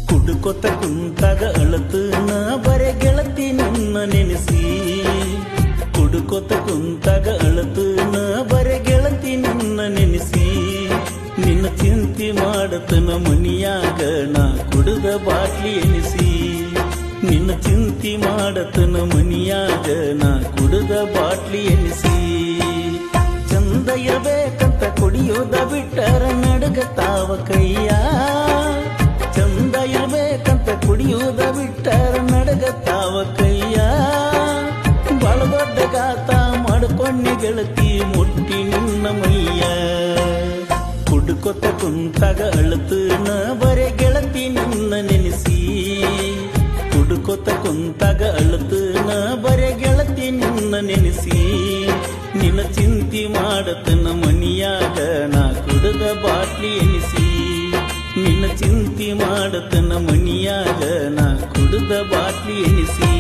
ಕುಡುಕೊತ ಕುಂತಾಗ ಅಳತನ ಬರೆ ಗೆಳತಿ ನನ್ನ ನೆನೆಸಿ ಕುಡುಕೊತ ಕುಂತಾಗ ಅಳತನ ಬರೆ ಗೆಳತಿ ನನ್ನ ನೆನೆಸಿ ನಿನ್ನ ಚಿಂತೆ ಮಾಡತನ ಮನಿಯಾಗ ನಾ ಕುಡಿದ ಬಾಟ್ಲಿ ಎನಿಸಿ ನಿನ್ನ ಚಿಂತೆ ಮಾಡತನ ಮನಿಯಾಗ ನಾ ಕುಡಿದ ಬಾಟ್ಲಿ ಎನಿಸಿ ಚಂದ ಇರಬೇಕಂತ ಕುಡಿಯೋದ ಬಿಟ್ಟರ ನಡಗತಾವ ಕೈಯ ಚಂದ ಇರಬೇಕಂತ ಕುಡಿಯೋದ ಬಿಟ್ಟರ ನಡಗತಾವ ಕೈಯ ಬಾಳ ದೊಡ್ಡ ಗಾತ ಮಾಡ್ಕೊಂಡಿ ಗೆಳತಿ ಮುಟ್ಟಿ ನಿನ್ನ ಮೈಯ ಕುಡುಕೊತ ಕುಂತಾಗ ಅಳತನ ಬರೆ ಗೆಳತಿ ನಿನ್ನ ನೆನೆಸಿ ಕುಡುಕೊತ ಕುಂತಾಗ ಅಳತನ ಬರೆ ಗೆಳತಿ ನಿನ್ನ ನೆನೆಸಿ ನಿನ್ನ ಚಿಂತೆ ಮಾಡತನ ಮನಿಯಾಗ ನಾ ಕುಡಿದ ಬಾಟ್ಲಿ ಎನಿಸಿ ನಿನ್ನ ಚಿಂತೆ ಮಾಡತನ ಮನಿಯಾಗ ನಾ ಕುಡಿದ ಬಾಟ್ಲಿ ಎನಿಸಿ